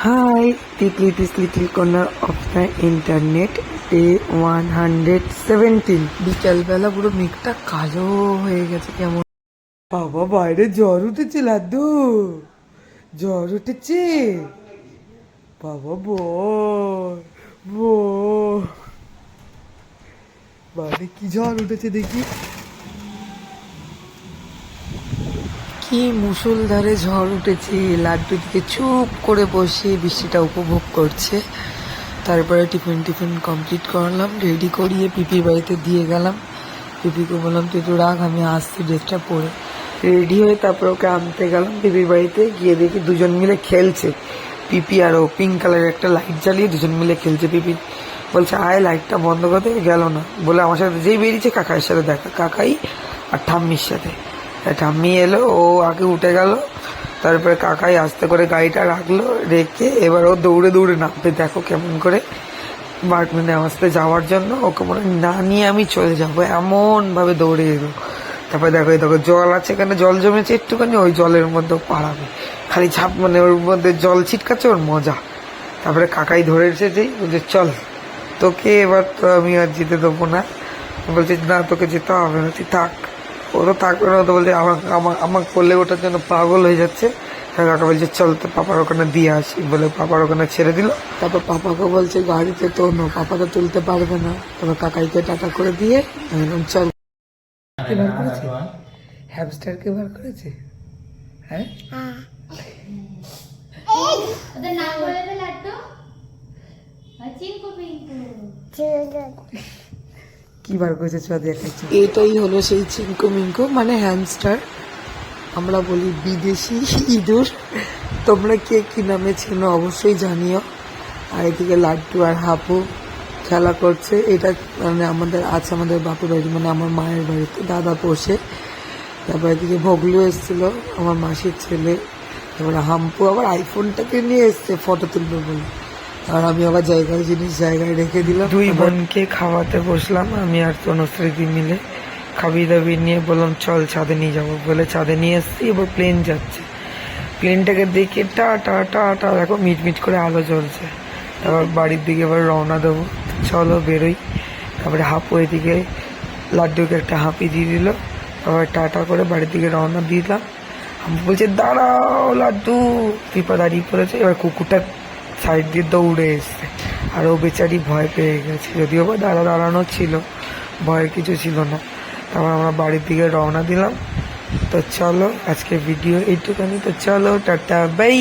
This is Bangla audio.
Hi, this little corner of the internet, day 117. বিকালবেলা পুরো মেঘটা কালো হয়ে গেছে কেমন। বাবা বাইরে জ্বর উঠেছে লাড্ডু, জ্বর উঠেছে বাবা। বাইরে কি জ্বর উঠেছে দেখি, কি মুষলধারে ঝড় উঠেছে। লাড্ডু দিকে চুপ করে বসে বৃষ্টিটা উপভোগ করছে। তারপরে টিফিন কমপ্লিট করলাম, রেডি করিয়ে পিপির বাড়িতে দিয়ে গেলাম। পিপিকে বললাম তুই তো রাখ, আমি আসছি ড্রেসটা পরে। রেডি হয়ে তারপর ওকে আনতে গেলাম পিপির বাড়িতে। গিয়ে দেখি দুজন মিলে খেলছে, পিপি আর ও পিঙ্ক কালারের একটা লাইট জ্বালিয়ে দুজন মিলে খেলছে। পিপি বলছে আয় লাইটটা বন্ধ করে গেল না বলে আমার সাথে যেই বেরিয়েছে কাকাইয়ের সাথে দেখা, কাকাই আর ঠাম্মির সাথে। ঠাম্মি এলো, ও আগে উঠে গেল, তারপরে কাকাই আস্তে করে গাড়িটা রাখলো, রেখে এবার ও দৌড়ে দৌড়ে নামবে। দেখো কেমন করে বার্টম্যানে আসতে যাওয়ার জন্য ওকে মনে না নিয়ে আমি চলে যাবো এমন ভাবে দৌড়ে এলো। তারপরে দেখো দেখো জল আছে, এখানে জল জমেছে একটুখানি, ওই জলের মধ্যে পাড়াবে, খালি ঝাপ মানে ওর মধ্যে জল ছিটকাচ্ছে, ওর মজা। তারপরে কাকাই ধরে এসেছেই বলছে চল তোকে এবার তো আমি আর যেতে দেবো না। বলছে না তোকে যেতে হবে না, তুই থাক। ও তো থাকবে না, তো বলছে আমাকে করলে ওটার জন্য পাগল হয়ে যাচ্ছে। কাকা বলছে চল তো পাপার ওখানে দিয়ে আসি, বলে পাপার ওখানে ছেড়ে দিল। তারপর পাপাকে বলছে গাড়িতে তো পাপা তো তুলতে পারবে না। তারপর কাকাইকে টাটা করে দিয়ে চল। কে বার করেছে হ্যামস্টারকে বার করেছে? হ্যাঁ কি বার করেছে চ দেখাচ্ছি। এটাই হলো সেই চিঙ্কু মিঙ্কু মানে হ্যামস্টার, আমরা বলি বিদেশি ইঁদুর। তোমরা কে কি নামে চেনো অবশ্যই জানিও। আর এদিকে লাড্ডু আর হাপু খেলা করছে। এটা মানে আমাদের আছে আমাদের বাপুর বাড়ি মানে আমার মায়ের বাড়িতে, দাদা পোষে। তারপর এদিকে ভগলু এসেছিল আমার মাসির ছেলে। তারপরে হাম্পু আবার আইফোনটাকে নিয়ে এসছে ফটো তুলবে বলে, আর আমি আবার জায়গায় রেখে দিলাম। দুই বোনকে খাওয়াতে বসলাম আমি আর তনুশ্রী মিলে। খাবিয়ে দাবিয়ে নিয়ে বললাম চল ছাদে নিয়ে যাবো বলে ছাদে নিয়ে এসছি। এবার প্লেন যাচ্ছে, প্লেনটাকে দেখে টা টা টা টা দেখো মিটমিট করে আলো জ্বলছে। তারপর বাড়ির দিকে এবার রওনা দেবো, চলো বেরোই। তারপরে হাপু এদিকে লাড্ডুকে একটা হাঁপি দিয়ে দিল, তারপর টাটা করে বাড়ির দিকে রওনা দিলাম। হাপু বলছে দাঁড়াও লাড্ডু, পিপা দাঁড়িয়ে পড়েছে। এবার কুকুরটা সাইড দিয়ে দৌড়ে এসছে, আর ও বেচারি ভয় পেয়ে গেছে, যদিও বা দাঁড়ানো ছিল, ভয়ের কিছু ছিল না। তারপর আমরা বাড়ির দিকে রওনা দিলাম। তো চলো আজকে ভিডিও এইটুখানি, তো চলো টাটা বাই।